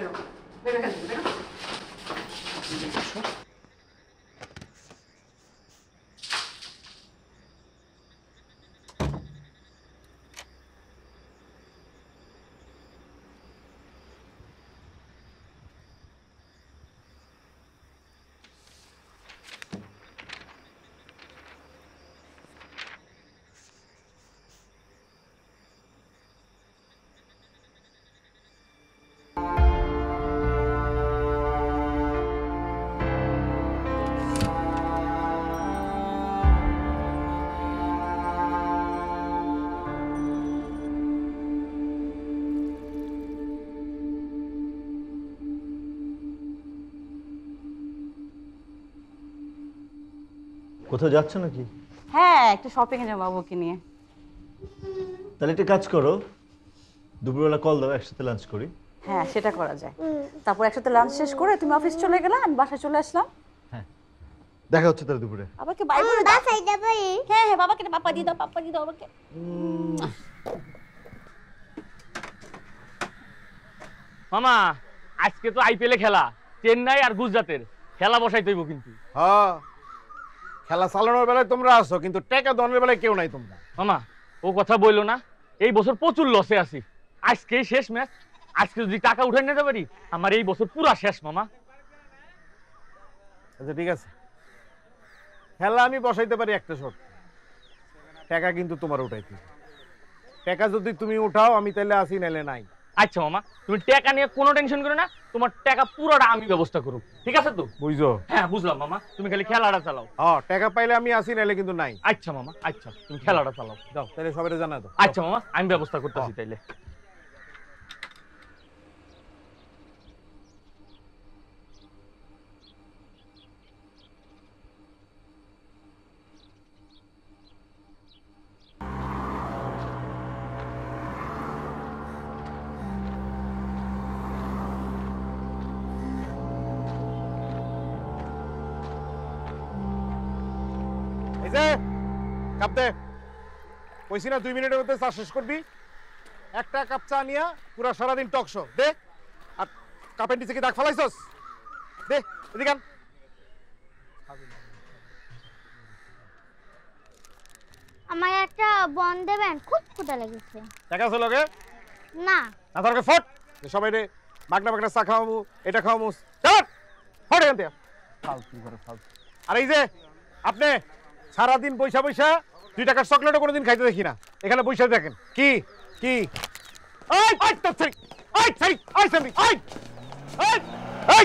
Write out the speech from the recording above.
বেরো বেরো এখান থেকে বেরো। কোথাও যাচ্ছ নাকি? হ্যাঁ, একটু শপিং এ যাবো বাবুকে নিয়ে। তাহলে একটা কাজ করো, দুপুরবেলা কল দাও, একসাথে লাঞ্চ করি। হ্যাঁ, সেটা করা যায়। তারপর একসাথে লাঞ্চ শেষ করে তুমি অফিস চলে গেলে, আমি বাসায় চলে আসলাম। হ্যাঁ, দেখা হচ্ছে তাহলে দুপুরে। বাবাকে বাই বলে দাও। হ্যাঁ হ্যাঁ, বাবাকে পাপা দিয়ে দাও, পাপা দিয়ে দাও বাবাকে। মামা আজকে তো আইপিএল খেলা, চেন্নাই আর গুজরাটের খেলা বসাই তৈব কিন্তু। হ্যাঁ, খেলা চালানোর বেলায় তোমরা আসো, কিন্তু টাকা দনের বেলায় কেউ নাই তোমরা। মামা ও কথা বললো না, এই বছর প্রচুর লসে আছি। আজকেই শেষ ম্যাচ, আজকে যদি টাকা উঠে নিতে পারি আমার এই বছর পুরা শেষ মামা। আচ্ছা ঠিক আছে, খেলা আমি বসাইতে পারি একটা শর্ত, টাকা কিন্তু তোমার উঠাইতে হবে। টাকা যদি তুমি উঠাও আমি তাহলে আসি, নাইলে নাই। আচ্ছা মামা, তুমি টাকা নিয়ে কোনো টেনশন করো না, তোমার টাকা পুরোটা আমি ব্যবস্থা করব, ঠিক আছে তো? বুঝছো? হ্যাঁ বুঝলাম মামা, তুমি খালি খেলাটা চালাও। হ্যাঁ, টাকা পাইলে আমি আসি, নাইলে কিন্তু নাই। আচ্ছা মামা, আচ্ছা তুমি খেলাটা চালাও। যাও তাহলে সবাই জানা দাও। আচ্ছা মামা, আমি ব্যবস্থা করতেছি তাইলে। এই যে কাপ দে, কইছি না 2 মিনিটের মধ্যে চা শেষ করবি। একটা কাপ চা নিয়া পুরা সারাদিন টক শো দে। আর কাপের নিচে কি দাগ ফেলাইছস? দে এদিকে আন। আমার একটা বন দেবেন, খুব ক্ষুধা লেগেছে। টাকা আছে লগে? না। না তারকে ফট সবাই রে, মাগনা মাগনা চা খাওয়ামু, এটা খাওয়ামু। চল ফট এখান থেকে। ফালতু করে ফালতু। আর এই যে আপনি সারাদিন পয়সা পয়সা 2 টাকার চকলেটও কোনোদিন খাইতে দেখি না, এখানে পয়সা দেখেন কি কি। ওই ওই তো সরি, ওই সরি, ওই সরি, ওই ওই ওই